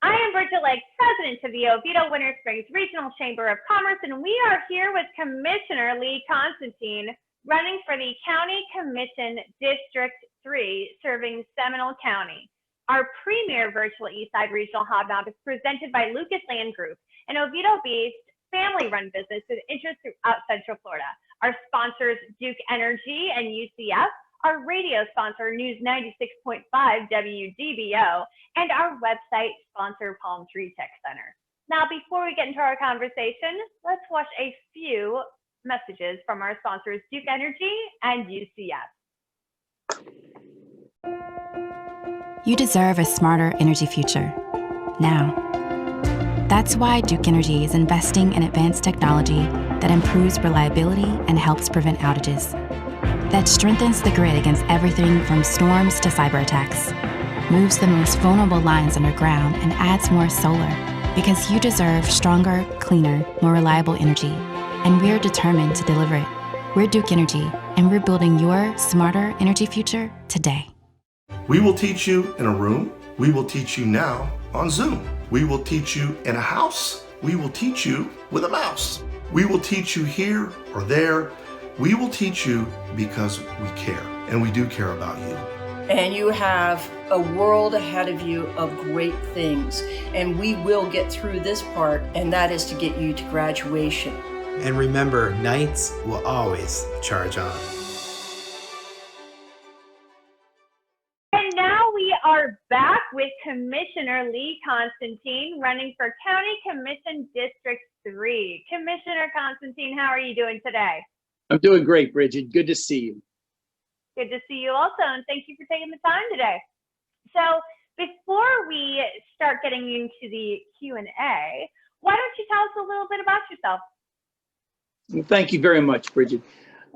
I am Bridget Lake, President of the Oviedo Winter Springs Regional Chamber of Commerce, and we are here with Commissioner Lee Constantine, running for the County Commission District 3, serving Seminole County. Our premier virtual Eastside Regional Hob Nob is presented by Lucas Land Group, an Oviedo-based family-run business with interests throughout Central Florida. Our sponsors, Duke Energy and UCF, our radio sponsor, News 96.5 WDBO, and our website sponsor, Palm Tree Tech Center. Now, before we get into our conversation, let's watch a few messages from our sponsors, Duke Energy and UCF. You deserve a smarter energy future, now. That's why Duke Energy is investing in advanced technology that improves reliability and helps prevent outages, that strengthens the grid against everything from storms to cyber attacks, moves the most vulnerable lines underground, and adds more solar, because you deserve stronger, cleaner, more reliable energy, and we're determined to deliver it. We're Duke Energy, and we're building your smarter energy future today. We will teach you in a room. We will teach you now on Zoom. We will teach you in a house. We will teach you with a mouse. We will teach you here or there. We will teach you because we care, and we do care about you. And you have a world ahead of you of great things, and we will get through this part, and that is to get you to graduation. And remember, Knights will always charge on. And now we are back with Commissioner Lee Constantine, running for County Commission District 3. Commissioner Constantine, how are you doing today? I'm doing great, Bridget. Good to see you. Good to see you also, and thank you for taking the time today. So before we start getting into the Q&A, why don't you tell us a little bit about yourself? Well, thank you very much, Bridget.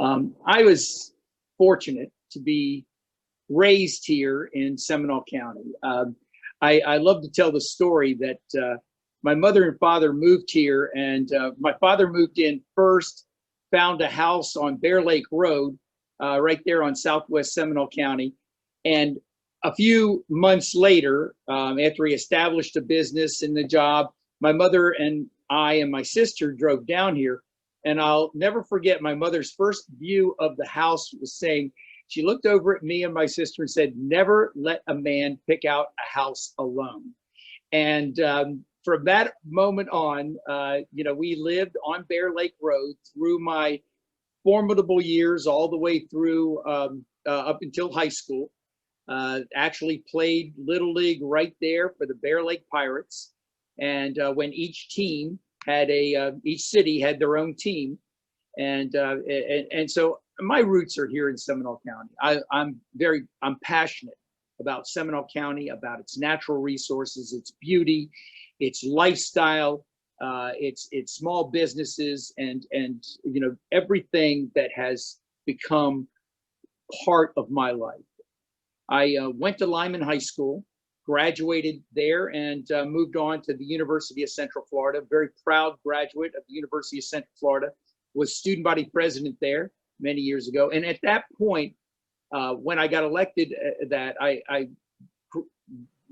I was fortunate to be raised here in Seminole County. I love to tell the story that my mother and father moved here, and my father moved in first, found a house on Bear Lake Road, right there on Southwest Seminole County. And a few months later, after he established a business in the job, my mother and I and my sister drove down here. And I'll never forget my mother's first view of the house was saying, she looked over at me and my sister and said, "Never let a man pick out a house alone." And from that moment on, we lived on Bear Lake Road through my formidable years, all the way through up until high school. Actually played Little League right there for the Bear Lake Pirates. And when each team had each city had their own team. And so my roots are here in Seminole County. I'm passionate about Seminole County, about its natural resources, its beauty, its lifestyle, its small businesses, and everything that has become part of my life. I went to Lyman High School, graduated there, and moved on to the University of Central Florida. Very proud graduate of the University of Central Florida. Was student body president there many years ago. And at that point, when I got elected, I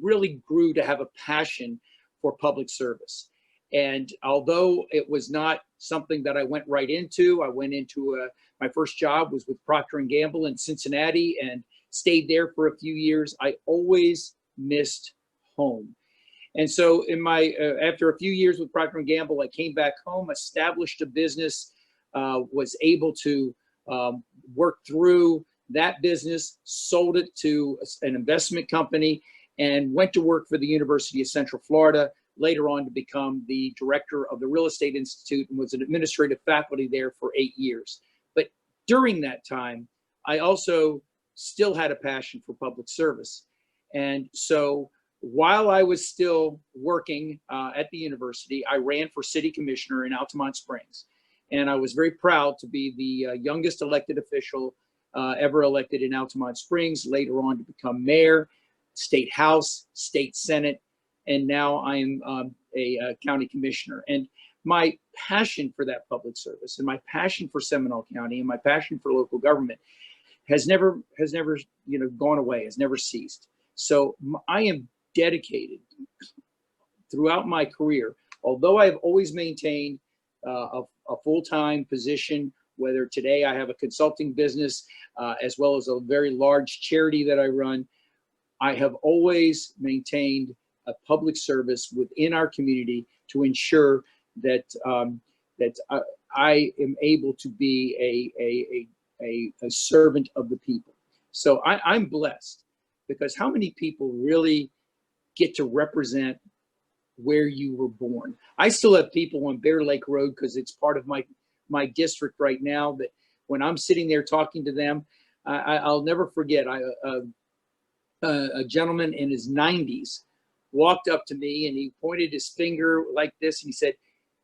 really grew to have a passion for public service. And although it was not something that I went right into, I went into my first job was with Procter & Gamble in Cincinnati and stayed there for a few years. I always missed home. And so after a few years with Procter & Gamble, I came back home, established a business, was able to work through that business, sold it to an investment company, and went to work for the University of Central Florida, later on to become the director of the Real Estate Institute, and was an administrative faculty there for 8 years. But during that time, I also still had a passion for public service. And so while I was still working at the university, I ran for city commissioner in Altamont Springs. And I was very proud to be the youngest elected official ever elected in Altamont Springs, later on to become mayor, state house, state senate, and now I am a county commissioner. And my passion for that public service and my passion for Seminole County and my passion for local government has never gone away, has never ceased. So I am dedicated throughout my career, although I've always maintained a full-time position, whether today I have a consulting business as well as a very large charity that I run, I have always maintained a public service within our community to ensure that I am able to be a servant of the people. So I'm blessed, because how many people really get to represent where you were born? I still have people on Bear Lake Road, because it's part of my district right now, that when I'm sitting there talking to them, I'll never forget, a gentleman in his 90s walked up to me and he pointed his finger like this, and he said,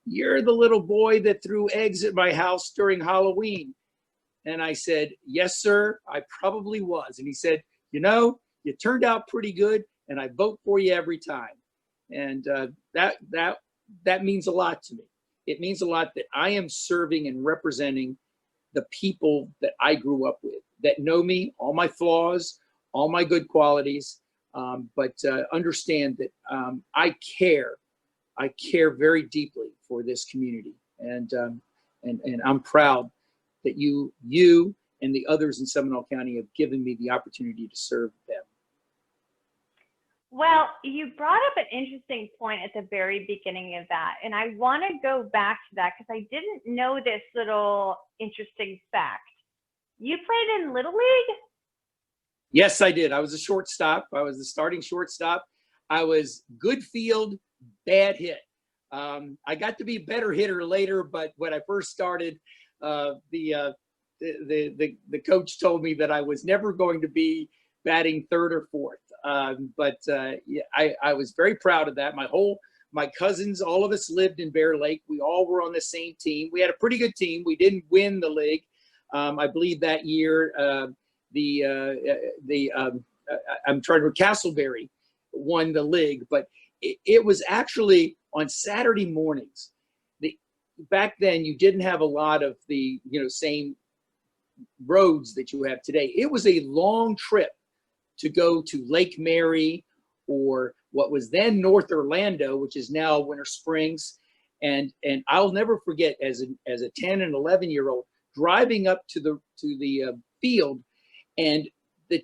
"You're the little boy that threw eggs at my house during Halloween." And I said, "Yes, sir, I probably was." And he said, "You know, you turned out pretty good, and I vote for you every time." And that means a lot to me. It means a lot that I am serving and representing the people that I grew up with, that know me, all my flaws, all my good qualities, but understand that I care very deeply for this community, and I'm proud that you and the others in Seminole County have given me the opportunity to serve them. Well, you brought up an interesting point at the very beginning of that, and I want to go back to that because I didn't know this little interesting fact. You played in Little League? Yes, I did. I was a shortstop. I was the starting shortstop. I was good field, bad hit. I got to be a better hitter later, but when I first started, the coach told me that I was never going to be batting third or fourth. Yeah, I was very proud of that. My cousins, all of us lived in Bear Lake. We all were on the same team. We had a pretty good team. We didn't win the league. I believe that year, I'm trying to, Castleberry won the league, but it was actually on Saturday mornings. Back then, you didn't have a lot of the same roads that you have today. It was a long trip to go to Lake Mary, or what was then North Orlando, which is now Winter Springs. And I'll never forget, as a 10 and 11-year-old, driving up to the field, and the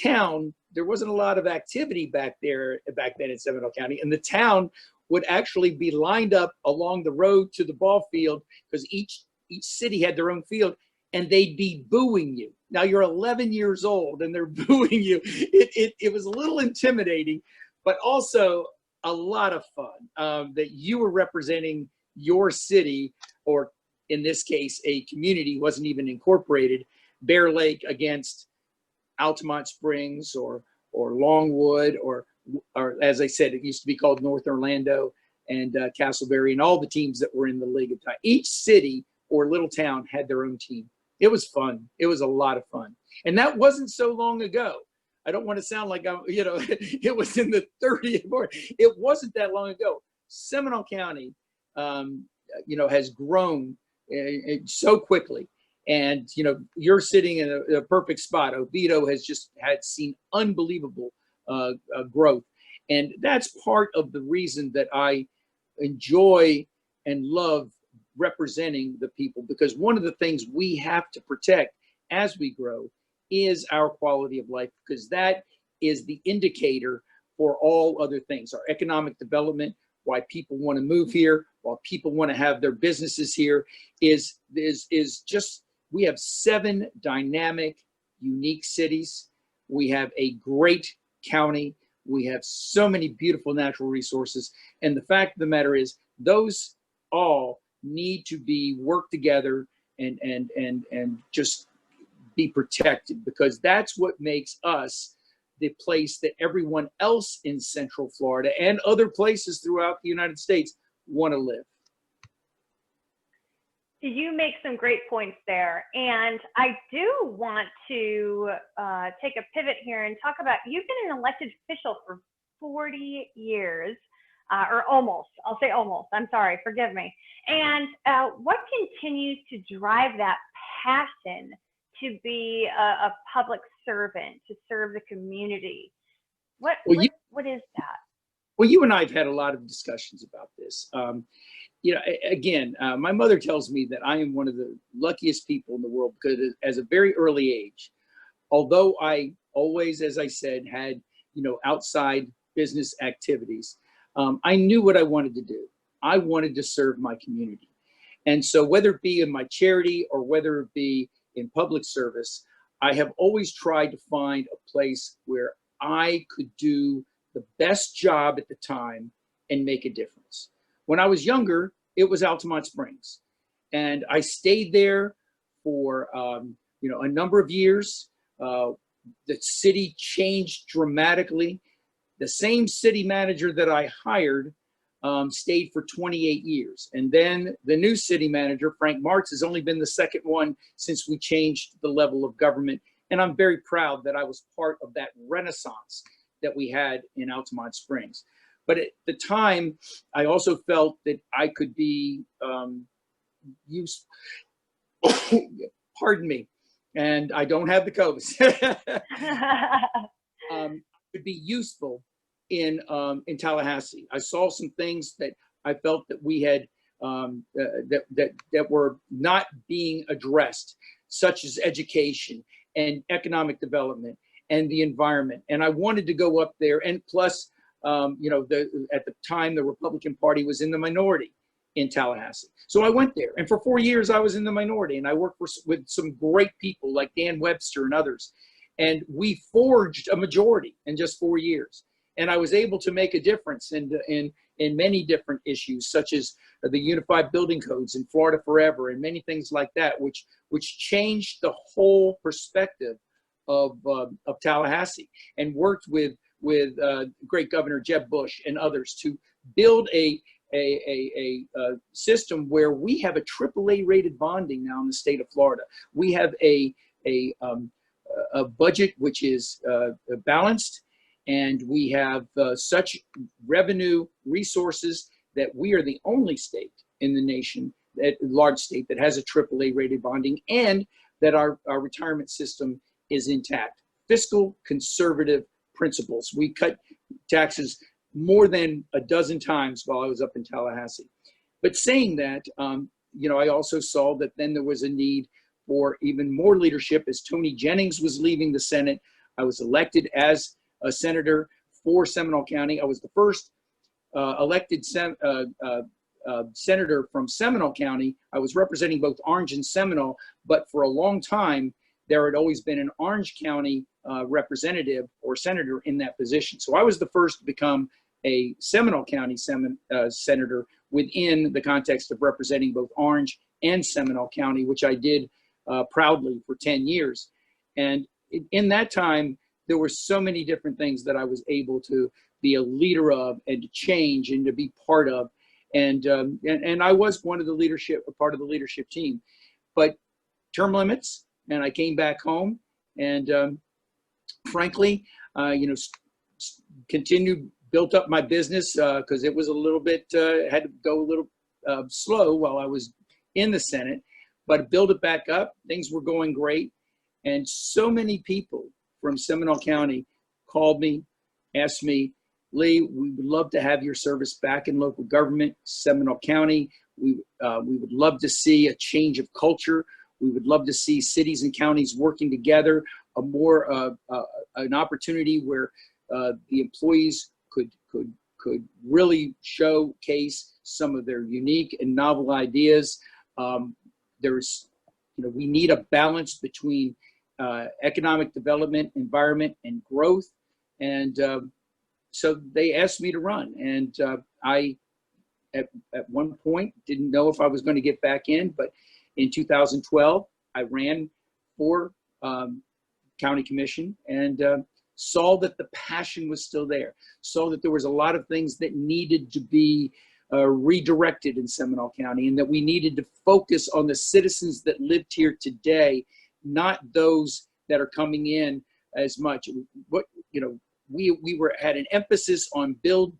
town, there wasn't a lot of activity back then in Seminole County, and the town would actually be lined up along the road to the ball field, because each city had their own field, and they'd be booing you. Now you're 11 years old and they're booing you. It was a little intimidating, but also a lot of fun, that you were representing your city, or in this case, a community wasn't even incorporated, Bear Lake against Altamont Springs or Longwood, or as I said, it used to be called North Orlando, and Castleberry, and all the teams that were in the league at the time. Each city or little town had their own team. It was fun. It was a lot of fun. And that wasn't so long ago. I don't want to sound like it was in the 30th. It wasn't that long ago. Seminole County, has grown so quickly. And, you're sitting in a perfect spot. Oviedo has just seen unbelievable growth. And that's part of the reason that I enjoy and love representing the people, because one of the things we have to protect as we grow is our quality of life, because that is the indicator for all other things. Our economic development, why people want to move here, why people want to have their businesses here, is just, we have 7 dynamic, unique cities. We have a great county. We have so many beautiful natural resources. And the fact of the matter is, those all need to be worked together and just be protected, because that's what makes us the place that everyone else in Central Florida and other places throughout the United States want to live. You make some great points there. And I do want to take a pivot here and talk about, you've been an elected official for 40 years, or almost, I'll say almost, I'm sorry, forgive me. And what continues to drive that passion to be a public servant, to serve the community? What is that? Well, you and I have had a lot of discussions about this. You know, again, my mother tells me that I am one of the luckiest people in the world because as a very early age, although I always, as I said, had, you know, outside business activities, I knew what I wanted to do. I wanted to serve my community. And so whether it be in my charity or whether it be in public service, I have always tried to find a place where I could do the best job at the time and make a difference. When I was younger, it was Altamont Springs. And I stayed there for you know, a number of years. The city changed dramatically. The same city manager that I hired stayed for 28 years. And then the new city manager, Frank Martz, has only been the second one since we changed the level of government. And I'm very proud that I was part of that renaissance that we had in Altamont Springs. But at the time, I also felt that I could be useful. Pardon me. And I don't have the COVID. Could be useful in Tallahassee. I saw some things that I felt that we had that were not being addressed, such as education and economic development and the environment. And I wanted to go up there. And plus, you know, at the time, the Republican Party was in the minority in Tallahassee. So I went there. And for 4 years, I was in the minority. And I worked with some great people like Dan Webster and others. And we forged a majority in just 4 years. And I was able to make a difference in many different issues, such as the Unified Building Codes in Florida Forever and many things like that, which changed the whole perspective of Tallahassee, and worked with great Governor Jeb Bush and others to build a system where we have a AAA rated bonding now in the state of Florida. We have a budget which is balanced, and we have such revenue resources that we are the only state in the nation, large state, that has a AAA rated bonding, and that our retirement system is intact. Fiscal conservative principles. We cut taxes more than a dozen times while I was up in Tallahassee. But saying that, you know, I also saw that then there was a need for even more leadership as Tony Jennings was leaving the Senate. I was elected as a senator for Seminole County. I was the first elected senator from Seminole County. I was representing both Orange and Seminole, but for a long time, there had always been an Orange County representative or senator in that position. So I was the first to become a Seminole County senator within the context of representing both Orange and Seminole County, which I did proudly for 10 years. And in that time, there were so many different things that I was able to be a leader of and to change and to be part of. And I was part of the leadership team. But term limits, and I came back home, and frankly, you know, built up my business because it was a little bit, had to go a little slow while I was in the Senate, but build it back up. Things were going great. And so many people from Seminole County called me, asked me, Lee, we would love to have your service back in local government, Seminole County. We would love to see a change of culture. We would love to see cities and counties working together, an opportunity where the employees could really showcase some of their unique and novel ideas. There's, you know, we need a balance between economic development, environment, and growth. And so they asked me to run. And I, at one point, didn't know if I was going to get back in, but in 2012, I ran for county commission and saw that the passion was still there, saw that there was a lot of things that needed to be redirected in Seminole County, and that we needed to focus on the citizens that lived here today, not those that are coming in as much. What, you know, we had an emphasis on build,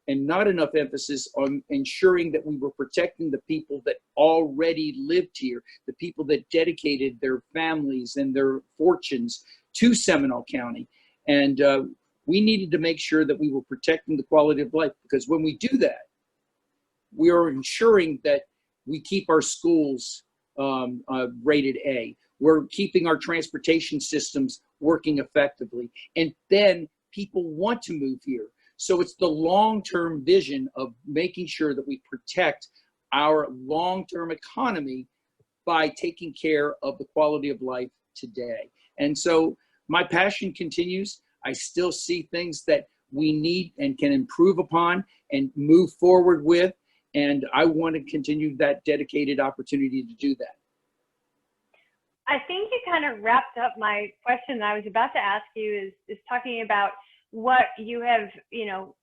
and not enough emphasis on ensuring that we were protecting the people that already lived here, the people that dedicated their families and their fortunes to Seminole County. And We needed to make sure that we were protecting the quality of life, because when we do that, we are ensuring that we keep our schools rated A. We're keeping our transportation systems working effectively. And then people want to move here. So it's the long-term vision of making sure that we protect our long-term economy by taking care of the quality of life today. And so my passion continues. I still see things that we need and can improve upon and move forward with. And I want to continue that dedicated opportunity to do that. I think you kind of wrapped up my question that I was about to ask you, is talking about what you have, you know,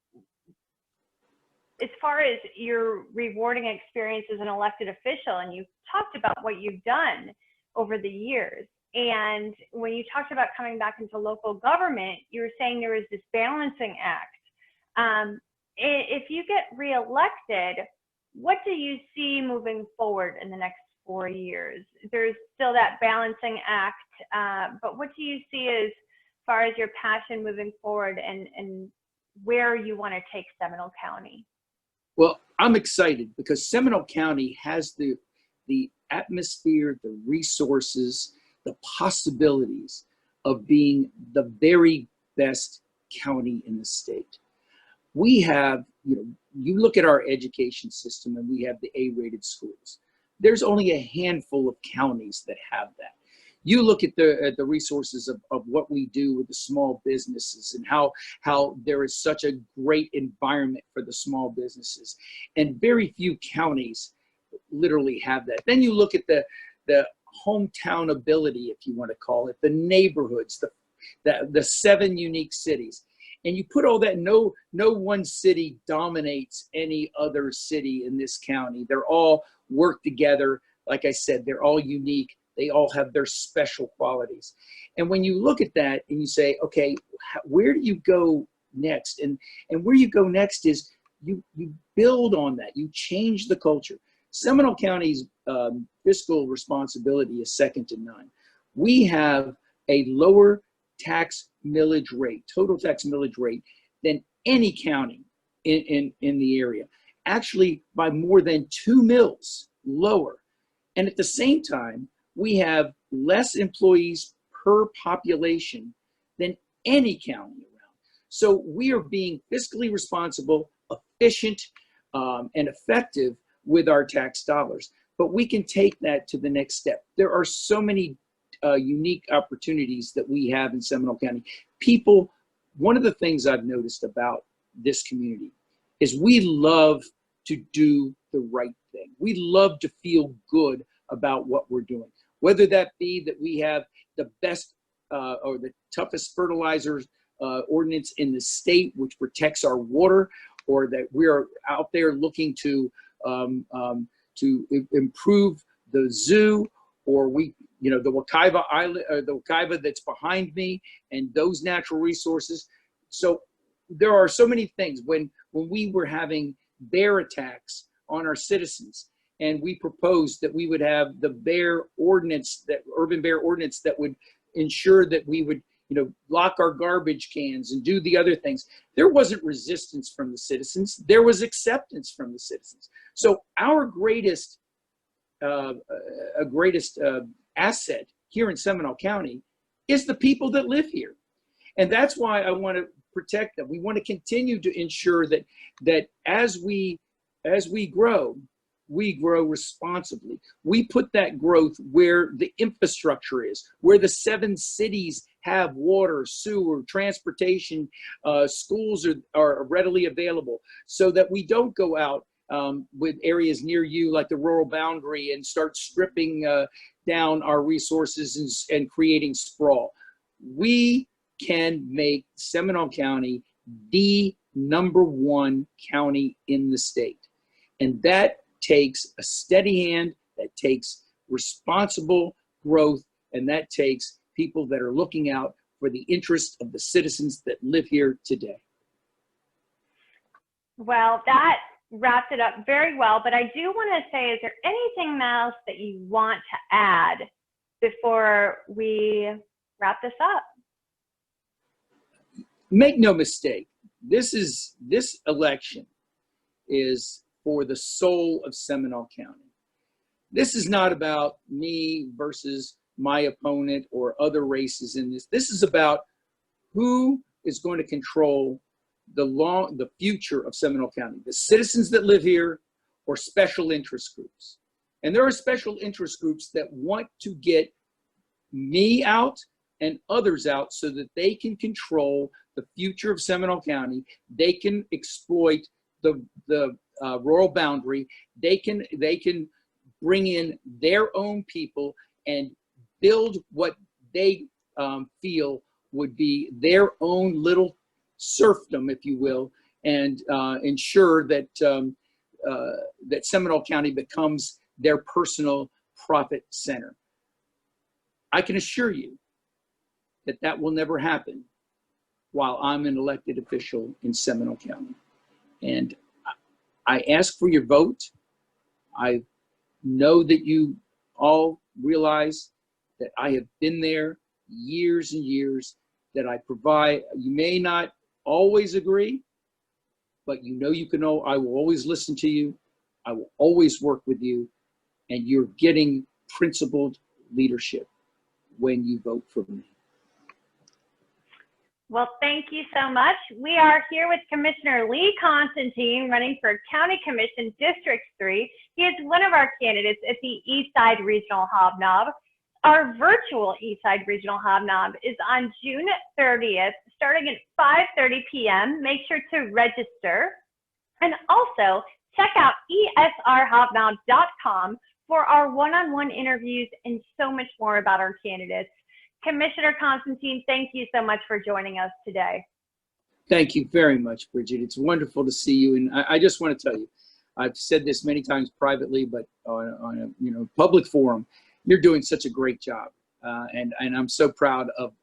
as far as your rewarding experience as an elected official, and you talked about what you've done over the years. And when you talked about coming back into local government, you were saying there was this balancing act. If you get reelected, what do you see moving forward in the next 4 years? There's still that balancing act, but what do you see as far as your passion moving forward, and where you want to take Seminole County? Well, I'm excited because Seminole County has the atmosphere, the resources, the possibilities of being the very best county in the state. We have, you know, you look at our education system and we have the A-rated schools. There's only a handful of counties that have that. You look at the resources of what we do with the small businesses and how there is such a great environment for the small businesses, and very few counties literally have that. Then you look at the hometown ability, if you want to call it, the neighborhoods, the 7 unique cities. And you put all that, no one city dominates any other city in this county. They're all work together. Like I said, they're all unique. They all have their special qualities. And when you look at that and you say, okay, where do you go next? And where you go next is you build on that. You change the culture. Seminole County's fiscal responsibility is second to none. We have a lower tax millage rate, total tax millage rate, than any county in the area. Actually, by more than 2 mills lower. And at the same time, we have less employees per population than any county around. So we are being fiscally responsible, efficient, and effective with our tax dollars. But we can take that to the next step. There are so many unique opportunities that we have in Seminole County. People, one of the things I've noticed about this community is we love to do the right thing. We love to feel good about what we're doing. Whether that be that we have the best or the toughest fertilizers ordinance in the state, which protects our water, or that we are out there looking to improve the zoo, or we, you know, the Wekiva Island, or the Wekiva that's behind me, and those natural resources. So there are so many things. When we were having bear attacks on our citizens, and we proposed that we would have the bear ordinance, that urban bear ordinance, that would ensure that we would, you know, lock our garbage cans and do the other things. There wasn't resistance from the citizens. There was acceptance from the citizens. So our greatest asset here in Seminole County is the people that live here. And that's why I want to protect them. We want to continue to ensure that as we grow, we grow responsibly. We put that growth where the infrastructure is, where the 7 cities have water, sewer, transportation, schools are readily available, so that we don't go out with areas near you like the rural boundary and start stripping down our resources and creating sprawl. We can make Seminole County the #1 county in the state. And that takes a steady hand, that takes responsible growth, and that takes people that are looking out for the interests of the citizens that live here today. Well, that wrapped it up very well, but I do want to say, is there anything else that you want to add before we wrap this up? make no mistake, this election is for the soul of Seminole County. This is not about me versus my opponent or other races in this. This is about who is going to control the future of Seminole County, the citizens that live here or special interest groups. And there are special interest groups that want to get me out and others out so that they can control the future of Seminole County. They can exploit the rural boundary. They can bring in their own people and build what they feel would be their own little serfdom, if you will, and ensure that that Seminole County becomes their personal profit center. I can assure you that that will never happen while I'm an elected official in Seminole County. And I ask for your vote. I know that you all realize that I have been there years and years, that I provide. You may not always agree, but you know I will always listen to you. I will always work with you, and you're getting principled leadership when you vote for me. Well, thank you so much. We are here with Commissioner Lee Constantine, running for County Commission District 3. He is one of our candidates at the Eastside Regional Hob Nob. Our virtual Eastside Regional Hob Nob is on June 30th, starting at 5:30 p.m. Make sure to register. And also, check out esrhobnob.com for our one-on-one interviews and so much more about our candidates. Commissioner Constantine, thank you so much for joining us today. Thank you very much, Bridget. It's wonderful to see you. And I just want to tell you, I've said this many times privately, but on a public forum, you're doing such a great job. And I'm so proud of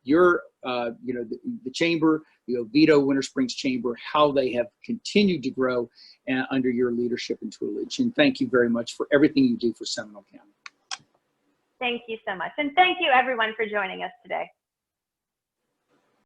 your, the chamber, the Oviedo Winter Springs Chamber, how they have continued to grow under your leadership and tutelage. And thank you very much for everything you do for Seminole County. Thank you so much. And thank you everyone for joining us today.